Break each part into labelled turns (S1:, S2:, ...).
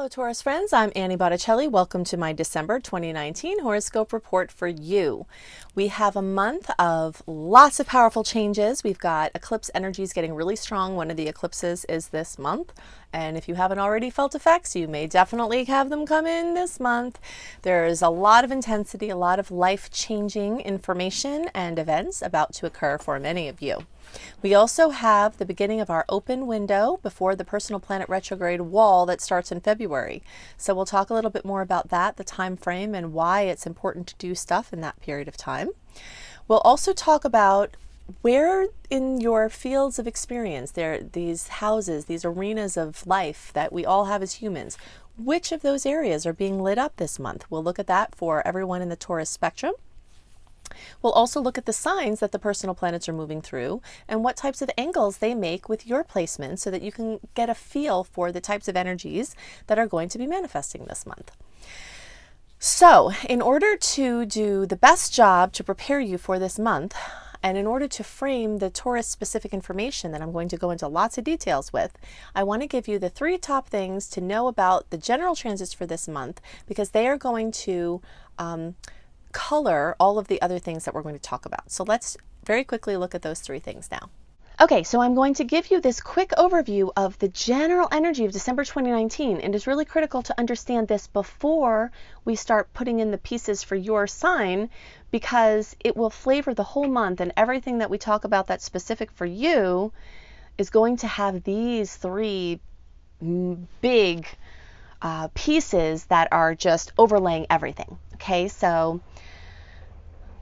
S1: Hello Taurus friends, I'm Annie Botticelli. Welcome to my December 2019 horoscope report for you. We have a month of lots of powerful changes. We've got eclipse energies getting really strong. One of the eclipses is this month, and if you haven't already felt effects, you may definitely have them come in this month. There's a lot of intensity, a lot of life-changing information and events about to occur for many of you. We also have the beginning of our open window before the personal planet retrograde wall that starts in February. So we'll talk a little bit more about that, the time frame, and why it's important to do stuff in that period of time. We'll also talk about where in your fields of experience, there these houses, these arenas of life that we all have as humans, which of those areas are being lit up this month. We'll look at that for everyone in the Taurus spectrum. We'll also look at the signs that the personal planets are moving through and what types of angles they make with your placement so that you can get a feel for the types of energies that are going to be manifesting this month. So, in order to do the best job to prepare you for this month, and in order to frame the Taurus specific information that I'm going to go into lots of details with, I want to give you the 3 top things to know about the general transits for this month, because they are going to color all of the other things that we're going to talk about. So let's very quickly look at those 3 things now. Okay, so I'm going to give you this quick overview of the general energy of December 2019, and it's really critical to understand this before we start putting in the pieces for your sign, because it will flavor the whole month, and everything that we talk about that's specific for you is going to have these 3 big pieces that are just overlaying everything. Okay, so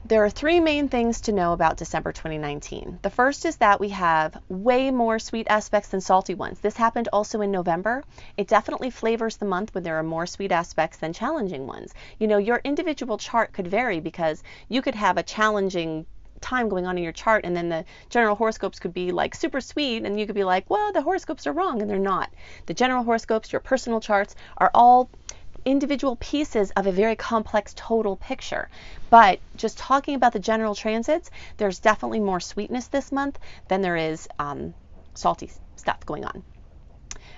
S1: there are 3 main things to know about December 2019. The first is that we have way more sweet aspects than salty ones. This happened also in November. It definitely flavors the month when there are more sweet aspects than challenging ones. You know, your individual chart could vary, because you could have a challenging time going on in your chart, and then the general horoscopes could be like super sweet, and you could be like, well, the horoscopes are wrong, and they're not. The general horoscopes, your personal charts, are all individual pieces of a very complex total picture. But just talking about the general transits, there's definitely more sweetness this month than there is salty stuff going on.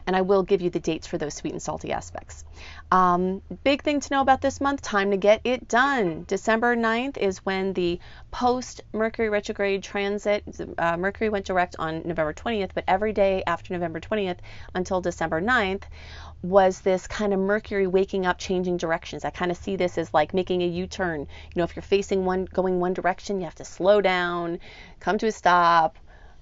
S1: And I will give you the dates for those sweet and salty aspects. Big thing to know about this month, time to get it done. December 9th is when the post-Mercury retrograde transit, Mercury went direct on November 20th, but every day after November 20th until December 9th was this kind of Mercury waking up, changing directions. I kind of see this as like making a U-turn. You know, if you're going one direction, you have to slow down, come to a stop,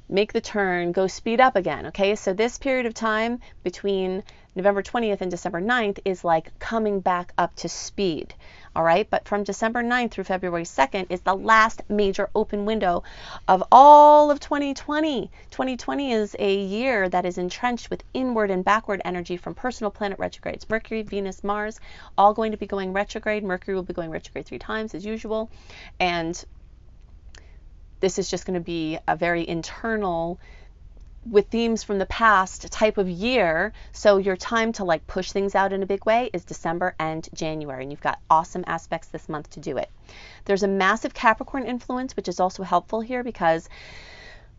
S1: make the turn, go speed up again. Okay, so this period of time between November 20th and December 9th is like coming back up to speed. All right, but from December 9th through February 2nd is the last major open window of all of 2020. 2020 is a year that is entrenched with inward and backward energy from personal planet retrogrades. Mercury, Venus, Mars, all going to be going retrograde. Mercury will be going retrograde 3 times as usual. And this is just going to be a very internal, with themes from the past type of year. So your time to like push things out in a big way is December and January, and you've got awesome aspects this month to do it. There's a massive Capricorn influence, which is also helpful here, because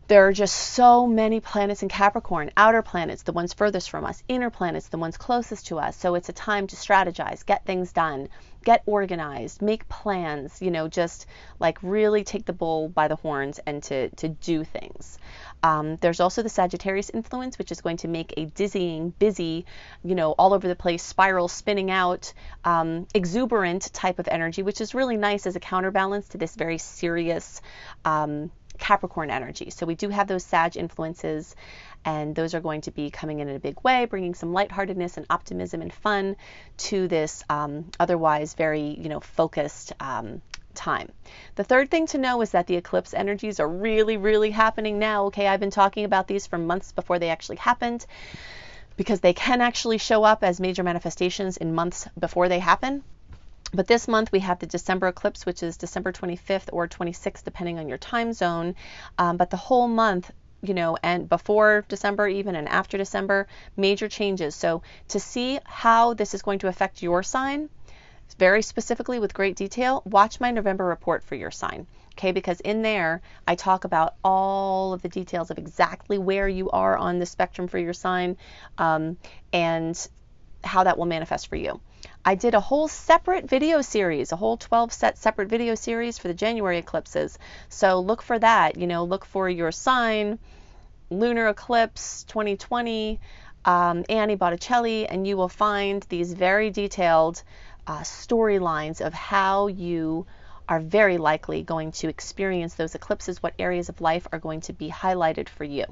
S1: there are just so many planets in Capricorn, outer planets, the ones furthest from us, inner planets, the ones closest to us. So it's a time to strategize, get things done, get organized, make plans, you know, just like really take the bull by the horns and to do things. There's also the Sagittarius influence, which is going to make a dizzying, busy, you know, all over the place, spiral, spinning out, exuberant type of energy, which is really nice as a counterbalance to this very serious Capricorn energy. So we do have those Sag influences, and those are going to be coming in a big way, bringing some lightheartedness and optimism and fun to this otherwise very, you know, focused time. The third thing to know is that the eclipse energies are really, really happening now. Okay, I've been talking about these for months before they actually happened, because they can actually show up as major manifestations in months before they happen. But this month we have the December eclipse, which is December 25th or 26th, depending on your time zone. But the whole month, you know, and before December even and after December, major changes. So to see how this is going to affect your sign, very specifically with great detail, watch my November report for your sign. Okay, because in there I talk about all of the details of exactly where you are on the spectrum for your sign, and how that will manifest for you. I did a whole separate video series, a whole 12-set separate video series for the January eclipses. So look for that, you know, look for your sign, lunar eclipse 2020, Annie Botticelli, and you will find these very detailed storylines of how you are very likely going to experience those eclipses, what areas of life are going to be highlighted for you.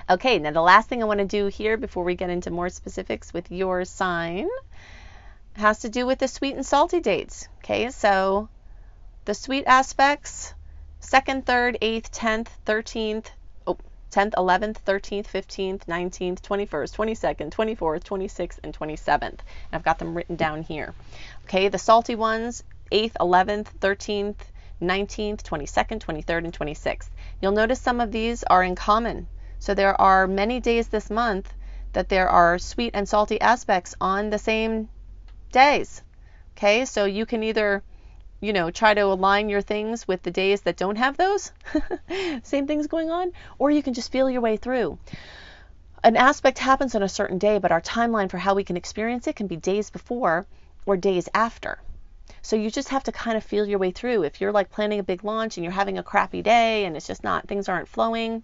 S1: Okay, now the last thing I want to do here before we get into more specifics with your sign has to do with the sweet and salty dates. Okay, so the sweet aspects, 2nd, 3rd, 8th, 10th, 13th, 10th, 11th, 13th, 15th, 19th, 21st, 22nd, 24th, 26th, and 27th. And I've got them written down here. Okay, the salty ones, 8th, 11th, 13th, 19th, 22nd, 23rd, and 26th. You'll notice some of these are in common. So there are many days this month that there are sweet and salty aspects on the same days. Okay, so you can either, you know, try to align your things with the days that don't have those same things going on, or you can just feel your way through. An aspect happens on a certain day, but our timeline for how we can experience it can be days before or days after. So you just have to kind of feel your way through. If you're like planning a big launch and you're having a crappy day and it's just not, things aren't flowing,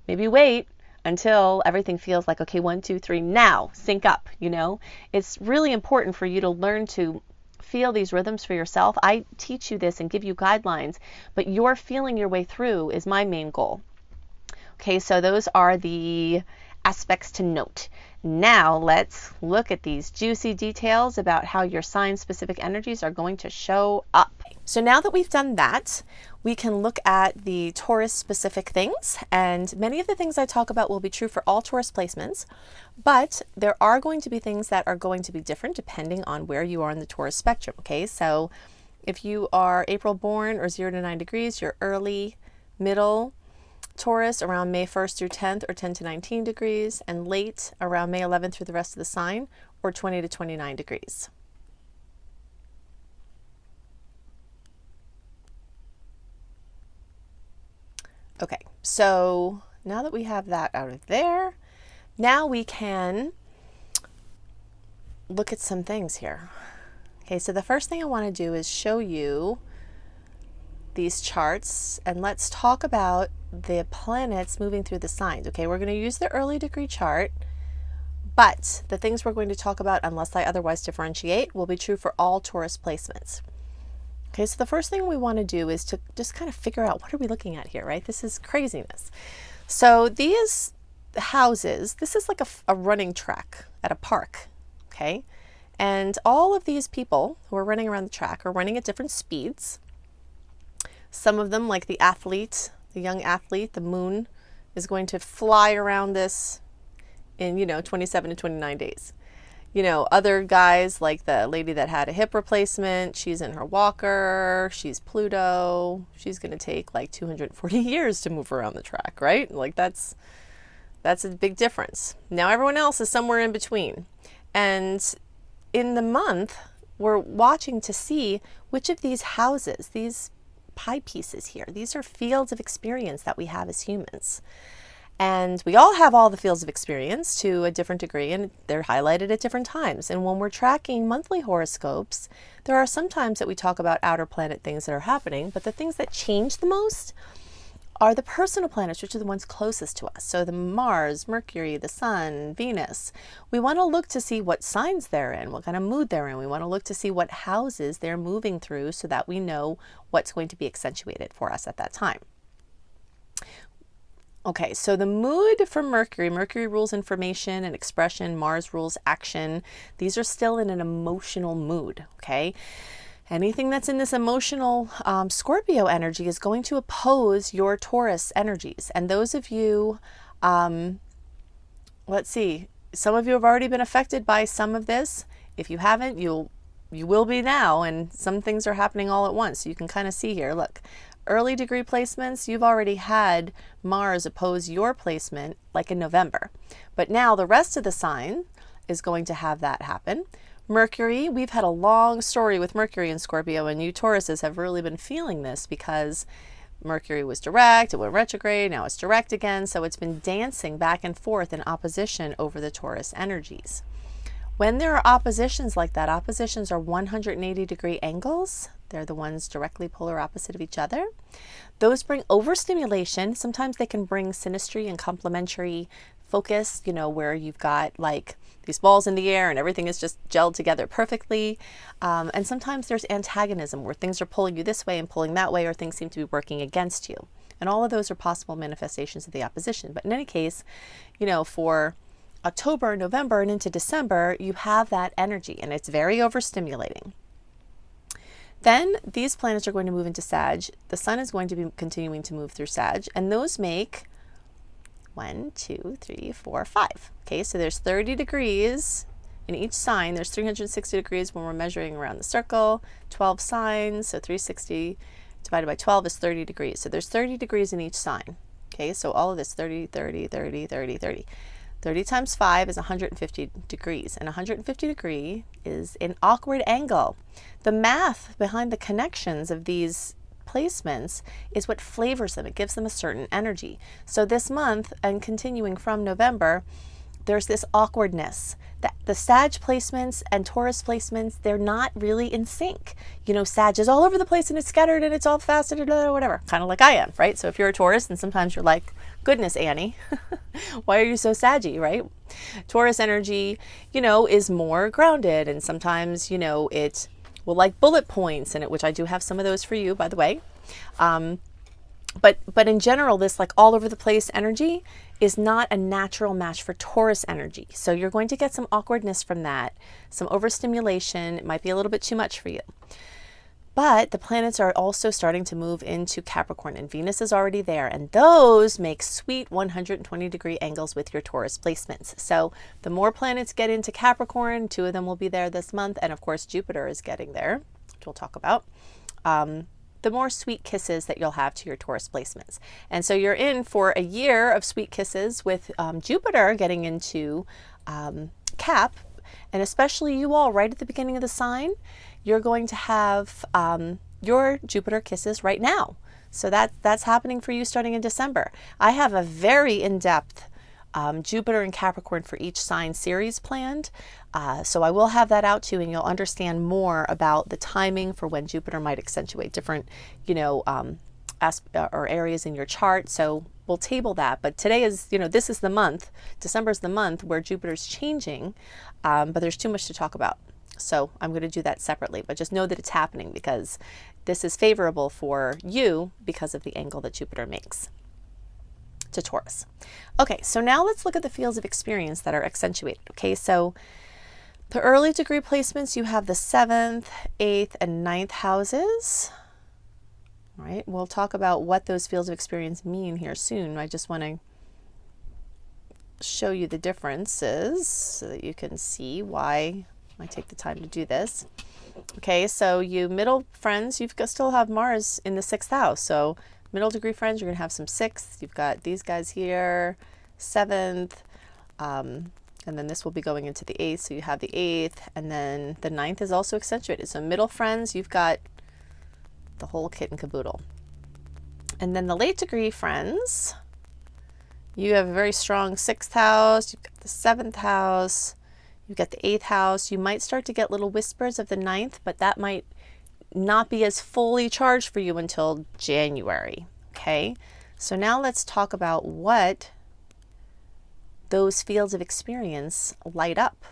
S1: maybe wait until everything feels like, okay, 1, 2, 3, now sync up. You know, it's really important for you to learn to feel these rhythms for yourself. I teach you this and give you guidelines, but you're feeling your way through is my main goal. Okay, so those are the aspects to note. Now let's look at these juicy details about how your sign-specific energies are going to show up. So now that we've done that, we can look at the Taurus-specific things, and many of the things I talk about will be true for all Taurus placements, but there are going to be things that are going to be different depending on where you are in the Taurus spectrum, okay? So if you are April born or 0 to 9 degrees, you're early, middle Taurus around May 1st through 10th or 10 to 19 degrees, and late around May 11th through the rest of the sign or 20 to 29 degrees. Okay, so now that we have that out of there, now we can look at some things here. Okay, so the first thing I want to do is show you these charts, and let's talk about the planets moving through the signs. Okay, we're going to use the early degree chart, but the things we're going to talk about, unless I otherwise differentiate, will be true for all Taurus placements. Okay, so the first thing we want to do is to just kind of figure out what are we looking at here, right? This is craziness. So these houses, this is like a running track at a park, okay? And all of these people who are running around the track are running at different speeds. Some of them, like the athlete, the young athlete, the moon is going to fly around this in, 27 to 29 days. Other guys, like the lady that had a hip replacement, she's in her walker, she's Pluto, she's going to take like 240 years to move around the track, right? Like that's a big difference. Now everyone else is somewhere in between. And in the month, we're watching to see which of these houses, these pie pieces here, these are fields of experience that we have as humans. And we all have all the fields of experience to a different degree, and they're highlighted at different times. And when we're tracking monthly horoscopes, there are some times that we talk about outer planet things that are happening, but the things that change the most are the personal planets, which are the ones closest to us. So the Mars, Mercury, the Sun, Venus. We want to look to see what signs they're in, what kind of mood they're in. We want to look to see what houses they're moving through so that we know what's going to be accentuated for us at that time. Okay, so the mood for Mercury rules information and expression, Mars rules action. These are still in an emotional mood, okay? Anything that's in this emotional Scorpio energy is going to oppose your Taurus energies. And those of you, let's see, some of you have already been affected by some of this. If you haven't, you will be now, and some things are happening all at once. So you can kind of see here, look. Early degree placements, you've already had Mars oppose your placement like in November. But now the rest of the sign is going to have that happen. Mercury, we've had a long story with Mercury in Scorpio, and you Tauruses have really been feeling this because Mercury was direct, it went retrograde, now it's direct again. So it's been dancing back and forth in opposition over the Taurus energies. When there are oppositions like that, oppositions are 180-degree angles. They're the ones directly polar opposite of each other. Those bring overstimulation. Sometimes they can bring synastry and complementary focus, you know, where you've got like these balls in the air and everything is just gelled together perfectly. And sometimes there's antagonism where things are pulling you this way and pulling that way, or things seem to be working against you. And all of those are possible manifestations of the opposition. But in any case, you know, for October, November, and into December, you have that energy and it's very overstimulating. Then these planets are going to move into Sag. The sun is going to be continuing to move through Sag, and those make 1, 2, 3, 4, 5. Okay, so there's 30 degrees in each sign. There's 360 degrees when we're measuring around the circle, 12 signs, so 360 divided by 12 is 30 degrees. So there's 30 degrees in each sign. Okay, so all of this 30, 30, 30, 30, 30. 30 times 5 is 150 degrees, and 150 degree is an awkward angle. The math behind the connections of these placements is what flavors them. It gives them a certain energy. So this month, and continuing from November, there's this awkwardness. The Sag placements and Taurus placements, they're not really in sync. You know, Sag is all over the place and it's scattered and it's all fast and whatever, kind of like I am, right? So if you're a Taurus, and sometimes you're like, goodness, Annie, why are you so saggy, right? Taurus energy, you know, is more grounded, and sometimes, you know, it will like bullet points in it, which I do have some of those for you, by the way. But in general, this like all over the place energy is not a natural match for Taurus energy. So you're going to get some awkwardness from that, some overstimulation. It might be a little bit too much for you. But the planets are also starting to move into Capricorn, and Venus is already there, and those make sweet 120-degree angles with your Taurus placements. So the more planets get into Capricorn, 2 of them will be there this month, and of course Jupiter is getting there, which we'll talk about. The more sweet kisses that you'll have to your Taurus placements. And so you're in for a year of sweet kisses with Jupiter getting into Cap, and especially you all right at the beginning of the sign, you're going to have your Jupiter kisses right now. So that's happening for you starting in December. I have a very in-depth Jupiter and Capricorn for each sign series planned. So I will have that out too, and you'll understand more about the timing for when Jupiter might accentuate different, you know, or areas in your chart. So we'll table that. But today is, you know, this is the month, December is the month where Jupiter's changing, but there's too much to talk about. So I'm going to do that separately, but just know that it's happening because this is favorable for you because of the angle that Jupiter makes to Taurus. Okay, so now let's look at the fields of experience that are accentuated. Okay, so the early degree placements, you have the 7th, 8th, and 9th houses. All right, we'll talk about what those fields of experience mean here soon. I just want to show you the differences so that you can see why I take the time to do this. Okay, so you middle friends, you've still have Mars in the 6th house. So middle degree friends, you're going to have some 6th. You've got these guys here, 7th, and then this will be going into the 8th. So you have the 8th, and then the 9th is also accentuated. So middle friends, you've got the whole kit and caboodle. And then the late degree friends, you have a very strong 6th house. You've got the 7th house. You've got the 8th house. You might start to get little whispers of the 9th, but that might not be as fully charged for you until January. Okay, so now let's talk about what those fields of experience light up.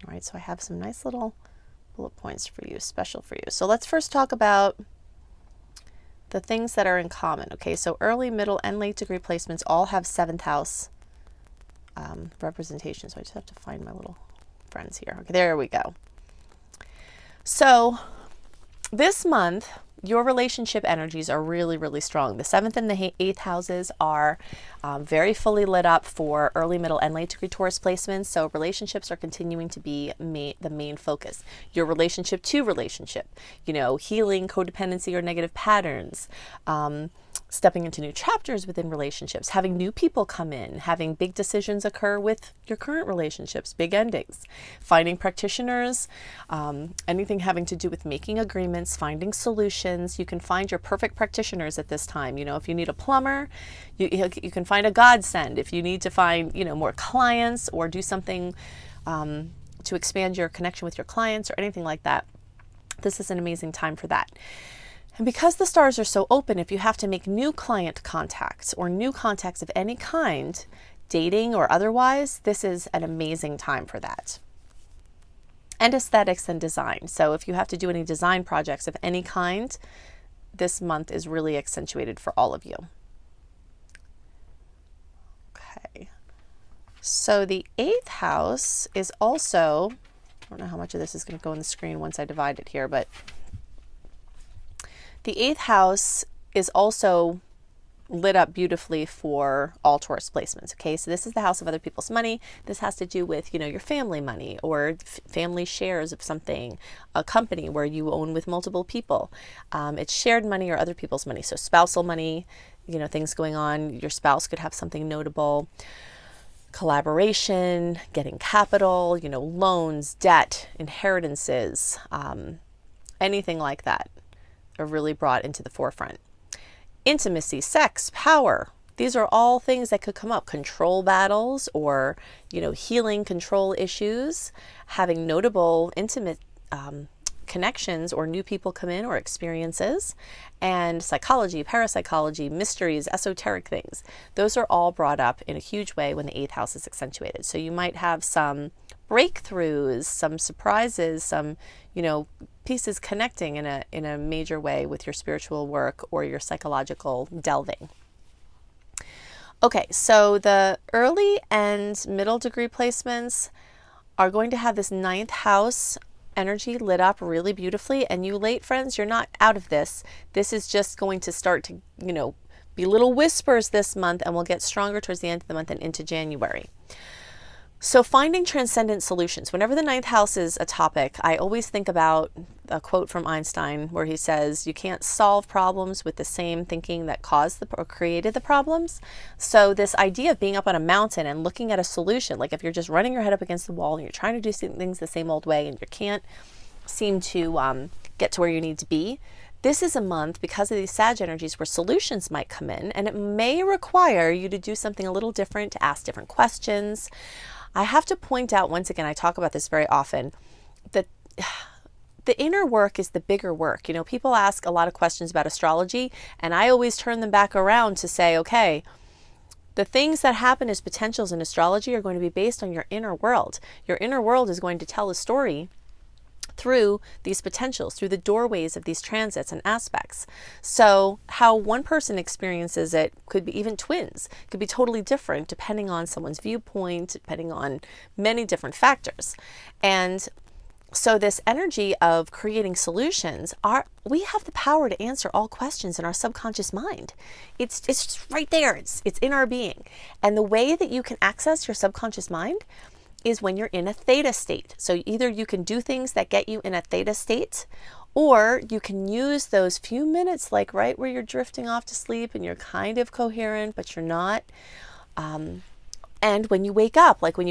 S1: All right, so I have some nice little bullet points for you, special for you. So let's first talk about the things that are in common. Okay, so early, middle, and late degree placements all have 7th house representation. So I just have to find my little friends here. Okay, there we go. So this month, your relationship energies are really, really strong. The 7th and the 8th houses are very fully lit up for early, middle, and late degree Taurus placements. So relationships are continuing to be the main focus. Your relationship to relationship, you know, healing codependency or negative patterns, stepping into new chapters within relationships, having new people come in, having big decisions occur with your current relationships, big endings, finding practitioners, anything having to do with making agreements, finding solutions. You can find your perfect practitioners at this time. You know, if you need a plumber, you can find a godsend. If you need to find, you know, more clients or do something to expand your connection with your clients or anything like that, this is an amazing time for that. And because the stars are so open, if you have to make new client contacts or new contacts of any kind, dating or otherwise, this is an amazing time for that. And aesthetics and design. So if you have to do any design projects of any kind, this month is really accentuated for all of you. Okay. So the 8th house is also, I don't know how much of this is going to go on the screen once I divide it here, but the 8th house is also lit up beautifully for all Taurus placements. Okay, so this is the house of other people's money. This has to do with, your family money or family shares of something, a company where you own with multiple people. It's shared money or other people's money. So spousal money, things going on. Your spouse could have something notable. Collaboration, getting capital, loans, debt, inheritances, anything like that are really brought into the forefront. Intimacy, sex, power. These are all things that could come up. Control battles or, healing control issues, having notable intimate connections or new people come in or experiences, and psychology, parapsychology, mysteries, esoteric things. Those are all brought up in a huge way when the 8th house is accentuated. So you might have some breakthroughs, some surprises, some, pieces connecting in a major way with your spiritual work or your psychological delving. Okay, so the early and middle degree placements are going to have this 9th house energy lit up really beautifully. And you late friends, you're not out of this. This is just going to start to, be little whispers this month, and will get stronger towards the end of the month and into January. So finding transcendent solutions. Whenever the 9th house is a topic, I always think about a quote from Einstein where he says, you can't solve problems with the same thinking that caused or created the problems. So this idea of being up on a mountain and looking at a solution, like if you're just running your head up against the wall and you're trying to do things the same old way and you can't seem to get to where you need to be, this is a month, because of these Sag energies, where solutions might come in, and it may require you to do something a little different, to ask different questions. I have to point out, once again, I talk about this very often, that the inner work is the bigger work. People ask a lot of questions about astrology, and I always turn them back around to say, okay, the things that happen as potentials in astrology are going to be based on your inner world. Your inner world is going to tell a story through these potentials, through the doorways of these transits and aspects. So how one person experiences it could be, even twins, could be totally different depending on someone's viewpoint, depending on many different factors. And so this energy of creating solutions, we have the power to answer all questions in our subconscious mind. It's just right there. It's in our being. And the way that you can access your subconscious mind is when you're in a theta state. So either you can do things that get you in a theta state, or you can use those few minutes, like right where you're drifting off to sleep and you're kind of coherent, but you're not. And when you wake up, and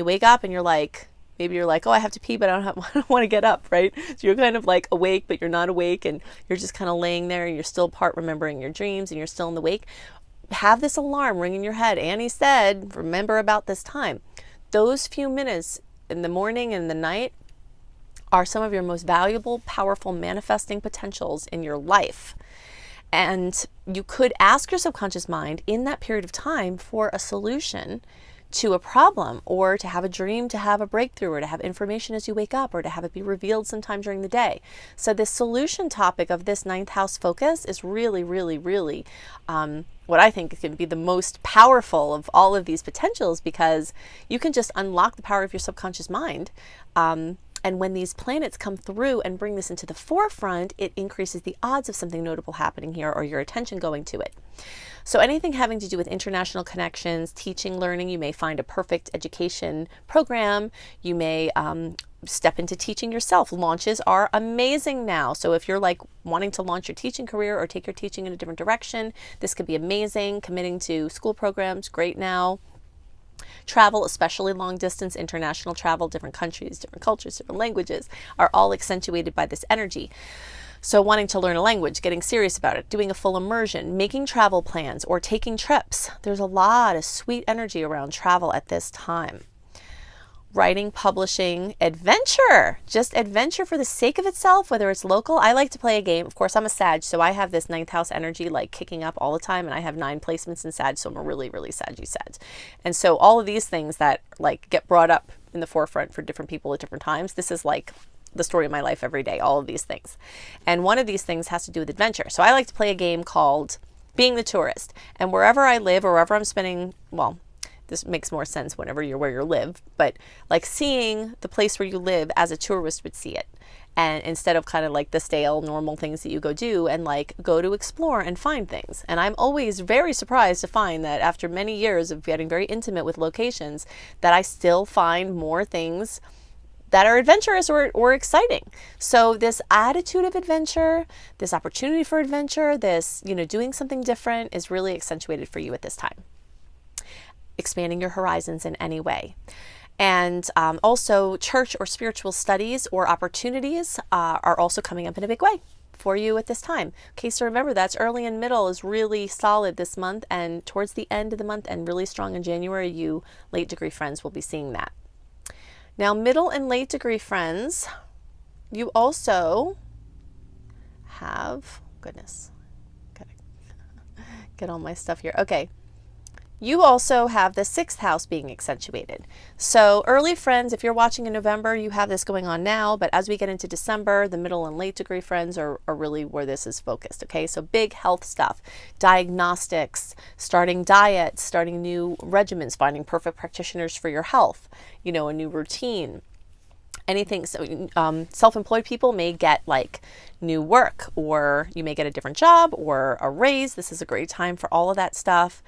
S1: you're like, maybe you're like, oh, I have to pee, but I don't want to get up, right? So you're kind of like awake, but you're not awake, and you're just kind of laying there, and you're still part remembering your dreams, and you're still in the wake. Have this alarm ring in your head. Annie said, remember about this time. Those few minutes in the morning and the night are some of your most valuable, powerful manifesting potentials in your life. And you could ask your subconscious mind in that period of time for a solution to a problem, or to have a dream, to have a breakthrough, or to have information as you wake up, or to have it be revealed sometime during the day. So this solution topic of this 9th house focus is really, really, really what I think can be the most powerful of all of these potentials, because you can just unlock the power of your subconscious mind. And when these planets come through and bring this into the forefront, it increases the odds of something notable happening here, or your attention going to it. So anything having to do with international connections, teaching, learning, you may find a perfect education program. You may step into teaching yourself. Launches are amazing now. So if you're like wanting to launch your teaching career or take your teaching in a different direction, this could be amazing. Committing to school programs, great now. Travel, especially long distance, international travel, different countries, different cultures, different languages, are all accentuated by this energy. So wanting to learn a language, getting serious about it, doing a full immersion, making travel plans, or taking trips. There's a lot of sweet energy around travel at this time. writing, publishing, adventure, just adventure for the sake of itself, whether it's local. I like to play a game. Of course, I'm a Sag, so I have this ninth house energy like kicking up all the time, and I have 9 placements in Sag, so I'm a really, really Saggy Sag. And so all of these things that like get brought up in the forefront for different people at different times, this is like the story of my life every day, all of these things. And one of these things has to do with adventure. So I like to play a game called Being the Tourist. And wherever I live or wherever I'm spending, well, this makes more sense whenever you're where you live, but like seeing the place where you live as a tourist would see it. And instead of kind of like the stale normal things that you go do, and like go to explore and find things. And I'm always very surprised to find that after many years of getting very intimate with locations, that I still find more things that are adventurous or exciting. So this attitude of adventure, this opportunity for adventure, this, doing something different is really accentuated for you at this time. Expanding your horizons in any way. And also church or spiritual studies or opportunities are also coming up in a big way for you at this time. Okay, so remember that's early and middle is really solid this month, and towards the end of the month and really strong in January, you late degree friends will be seeing that. Now, middle and late degree friends, you also have, goodness, gotta get all my stuff here. Okay. You also have the 6th house being accentuated. So early friends, if you're watching in November, you have this going on now, but as we get into December, the middle and late degree friends are really where this is focused, okay? So big health stuff, diagnostics, starting diets, starting new regimens, finding perfect practitioners for your health, a new routine. Anything. So self-employed people may get like new work, or you may get a different job or a raise. This is a great time for all of that stuff.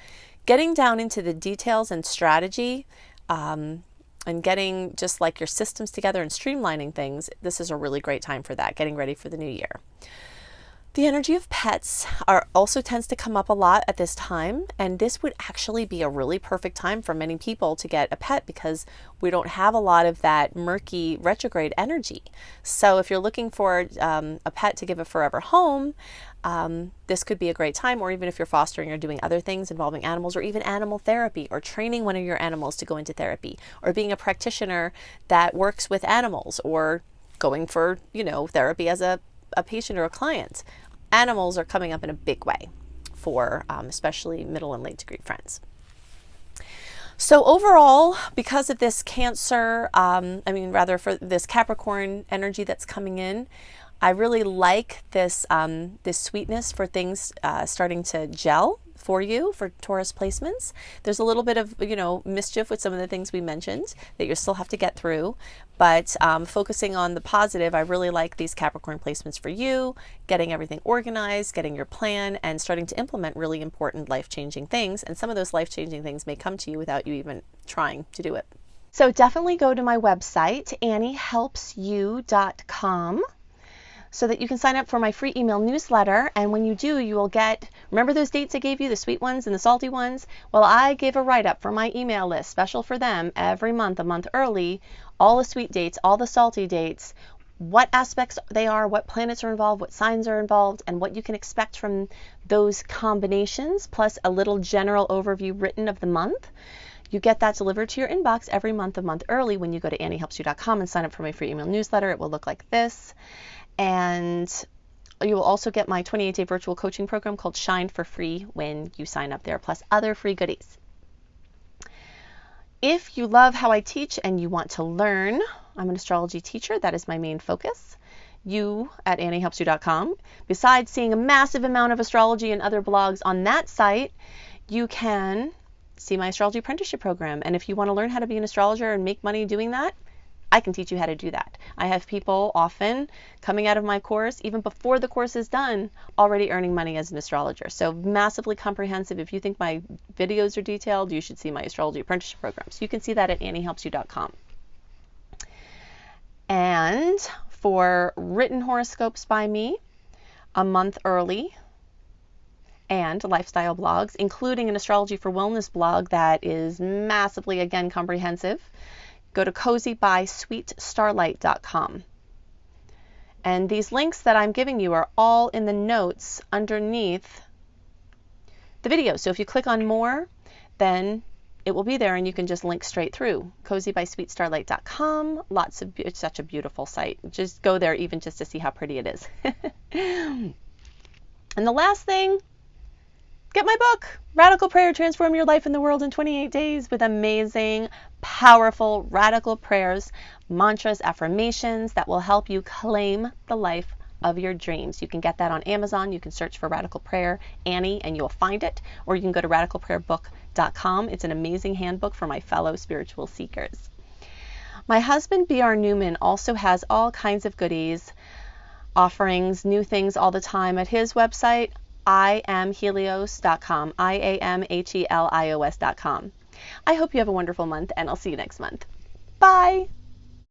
S1: Getting down into the details and strategy and getting just like your systems together and streamlining things, this is a really great time for that, getting ready for the new year. The energy of pets also tends to come up a lot at this time, and this would actually be a really perfect time for many people to get a pet because we don't have a lot of that murky retrograde energy. So if you're looking for a pet to give a forever home, this could be a great time, or even if you're fostering or doing other things involving animals, or even animal therapy, or training one of your animals to go into therapy, or being a practitioner that works with animals, or going for, therapy as a patient or a client. Animals are coming up in a big way for especially middle and late degree friends. So overall, because of this Cancer, for this Capricorn energy that's coming in, I really like this this sweetness for things starting to gel for you for Taurus placements. There's a little bit of mischief with some of the things we mentioned that you still have to get through, but focusing on the positive, I really like these Capricorn placements for you, getting everything organized, getting your plan, and starting to implement really important life-changing things. And some of those life-changing things may come to you without you even trying to do it. So definitely go to my website, AnnieHelpsYou.com. so that you can sign up for my free email newsletter. And when you do, you will get, remember those dates I gave you, the sweet ones and the salty ones? Well, I give a write-up for my email list, special for them, every month, a month early, all the sweet dates, all the salty dates, what aspects they are, what planets are involved, what signs are involved, and what you can expect from those combinations, plus a little general overview written of the month. You get that delivered to your inbox every month, a month early, when you go to AnnieHelpsYou.com and sign up for my free email newsletter. It will look like this. And you will also get my 28-day virtual coaching program called Shine for free when you sign up there, plus other free goodies. If you love how I teach and you want to learn, I'm an astrology teacher. That is my main focus. You at AnnieHelpsYou.com. Besides seeing a massive amount of astrology and other blogs on that site, you can see my astrology apprenticeship program. And if you want to learn how to be an astrologer and make money doing that, I can teach you how to do that. I have people often coming out of my course, even before the course is done, already earning money as an astrologer. So massively comprehensive. If you think my videos are detailed, you should see my astrology apprenticeship program. So you can see that at AnnieHelpsYou.com. And for written horoscopes by me, a month early, and lifestyle blogs, including an astrology for wellness blog that is massively, again, comprehensive, go to cozybysweetstarlight.com. And these links that I'm giving you are all in the notes underneath the video. So if you click on more, then it will be there and you can just link straight through. CozyBySweetStarlight.com. It's such a beautiful site. Just go there even just to see how pretty it is. And the last thing, get my book, Radical Prayer, Transform Your Life and the World in 28 Days, with amazing, powerful, radical prayers, mantras, affirmations that will help you claim the life of your dreams. You can get that on Amazon. You can search for Radical Prayer Annie and you'll find it, or you can go to radicalprayerbook.com. It's an amazing handbook for my fellow spiritual seekers. My husband, B.R. Newman, also has all kinds of goodies, offerings, new things all the time at his website, iamhelios.com, IAMHELIOS.com. I hope you have a wonderful month, and I'll see you next month. Bye!